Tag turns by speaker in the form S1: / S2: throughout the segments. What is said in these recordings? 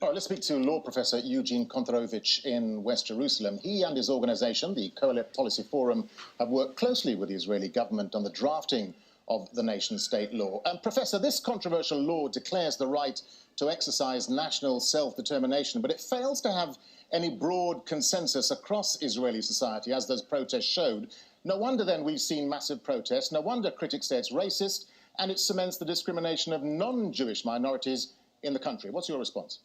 S1: All right, let's speak to law professor Eugene Kontorovich in West Jerusalem. He and his organization, the Coalition Policy Forum, have worked closely with the Israeli government on the drafting of the nation-state law. Professor, this controversial law declares the right to exercise national self-determination, but it fails to have any broad consensus across Israeli society, as those protests showed. No wonder, then, we've seen massive protests. No wonder critics say it's racist, and it cements the discrimination of non-Jewish minorities in the country. What's your response?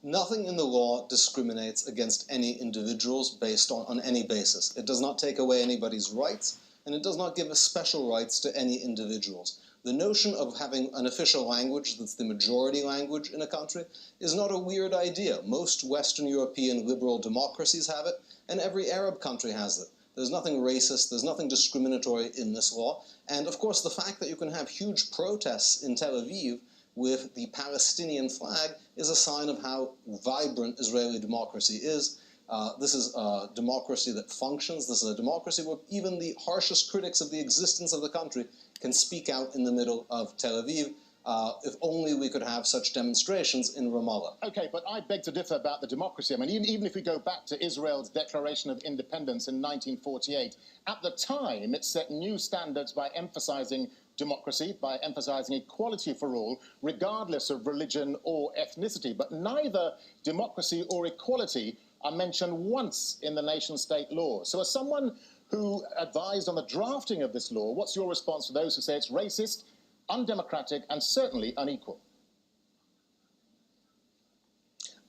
S2: Nothing in the law discriminates against any individuals based on any basis. It does not take away anybody's rights, and it does not give special rights to any individuals. The notion of having an official language that's the majority language in a country is not a weird idea. Most Western European liberal democracies have it, and every Arab country has it. There's nothing racist, there's nothing discriminatory in this law. And of course, the fact that you can have huge protests in Tel Aviv with the Palestinian flag is a sign of how vibrant Israeli democracy is. This is a democracy that functions. This is a democracy where even the harshest critics of the existence of the country can speak out in the middle of Tel Aviv. If only we could have such demonstrations in Ramallah.
S1: Okay, but I beg to differ about the democracy. I mean, even if we go back to Israel's Declaration of Independence in 1948, at the time it set new standards by emphasizing democracy, by emphasizing equality for all, regardless of religion or ethnicity. But neither democracy or equality are mentioned once in the nation-state law. So as someone who advised on the drafting of this law, what's your response to those who say it's racist, undemocratic, and certainly unequal?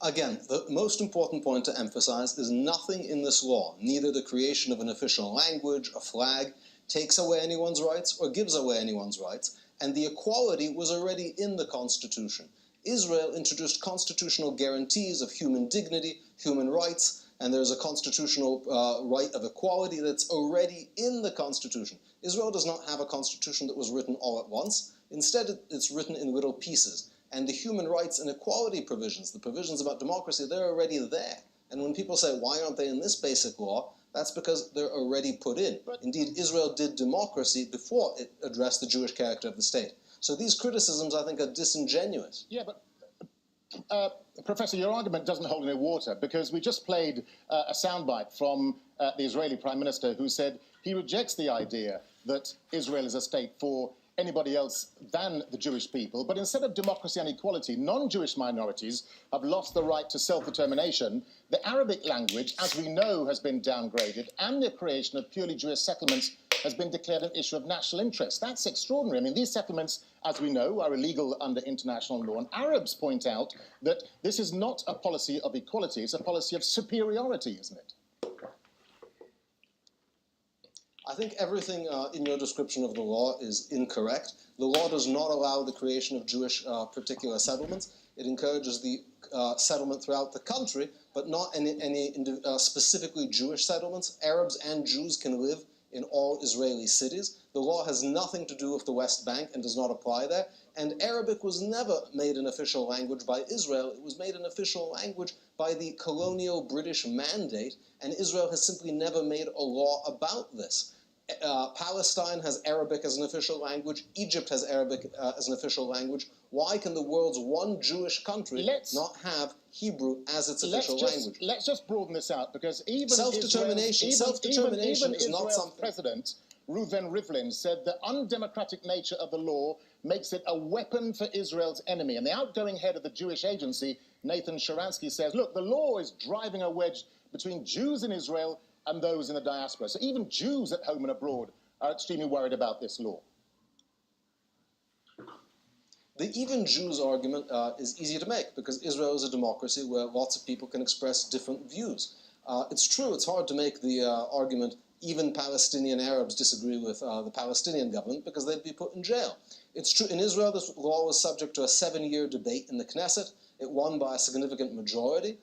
S2: Again, the most important point to emphasize is nothing in this law, neither the creation of an official language, a flag, takes away anyone's rights or gives away anyone's rights, and the equality was already in the Constitution. Israel introduced constitutional guarantees of human dignity, human rights, and there's a constitutional right of equality that's already in the Constitution. Israel does not have a constitution that was written all at once. Instead, it's written in little pieces. And the human rights and equality provisions, the provisions about democracy, they're already there. And when people say, why aren't they in this basic law? That's because they're already put in. Indeed, Israel did democracy before it addressed the Jewish character of the state. So these criticisms, I think, are disingenuous.
S1: Yeah, but Professor, your argument doesn't hold any water, because we just played a soundbite from the Israeli Prime Minister, who said he rejects the idea that Israel is a state for anybody else than the Jewish people. But instead of democracy and equality, non-Jewish minorities have lost the right to self-determination. The Arabic language, as we know, has been downgraded, and the creation of purely Jewish settlements has been declared an issue of national interest. That's extraordinary. I mean, these settlements, as we know, are illegal under international law. And Arabs point out that this is not a policy of equality, it's a policy of superiority, isn't it?
S2: I think everything in your description of the law is incorrect. The law does not allow the creation of Jewish particular settlements. It encourages the settlement throughout the country, but not any specifically Jewish settlements. Arabs and Jews can live in all Israeli cities. The law has nothing to do with the West Bank and does not apply there. And Arabic was never made an official language by Israel. It was made an official language by the colonial British mandate, and Israel has simply never made a law about this. Palestine has Arabic as an official language. Egypt has Arabic as an official language. Why can the world's one Jewish country not have Hebrew as its official language?
S1: Let's just broaden this out, because even
S2: self-determination is not something.
S1: President Reuven Rivlin said the undemocratic nature of the law makes it a weapon for Israel's enemy. And the outgoing head of the Jewish agency, Nathan Sharansky, says, look, the law is driving a wedge between Jews in Israel and those in the diaspora. So even Jews at home and abroad are extremely worried about this law.
S2: The even Jews argument is easy to make, because Israel is a democracy where lots of people can express different views. It's true, it's hard to make the argument even Palestinian Arabs disagree with the Palestinian government, because they'd be put in jail. It's true, in Israel this law was subject to a 7-year debate in the Knesset. It won by a significant majority.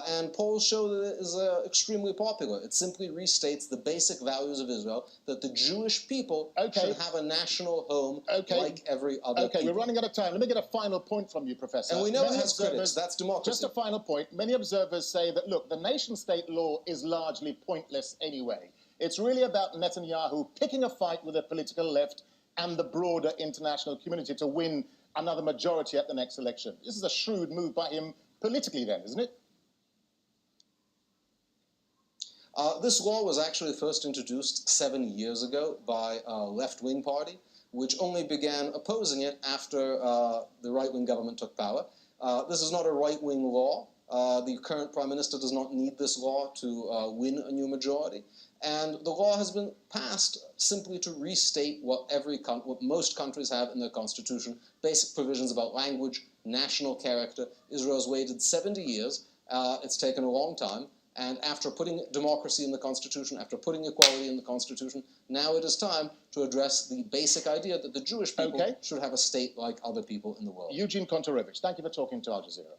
S2: And polls show that it is extremely popular. It simply restates the basic values of Israel, that the Jewish people should have a national home like every other people.
S1: We're running out of time. Let me get a final point from you, Professor.
S2: And we know it has critics. That's democracy.
S1: Just a final point. Many observers say that, look, the nation-state law is largely pointless anyway. It's really about Netanyahu picking a fight with the political left and the broader international community to win another majority at the next election. This is a shrewd move by him politically then, isn't it?
S2: This law was actually first introduced 7 years ago by a left-wing party, which only began opposing it after the right-wing government took power. This is not a right-wing law. The current Prime Minister does not need this law to win a new majority. And the law has been passed simply to restate what most countries have in their constitution, basic provisions about language, national character. Israel has waited 70 years. It's taken a long time. And after putting democracy in the Constitution, after putting equality in the Constitution, now it is time to address the basic idea that the Jewish people should have a state like other people in the world.
S1: Eugene Kontorovich, thank you for talking to Al Jazeera.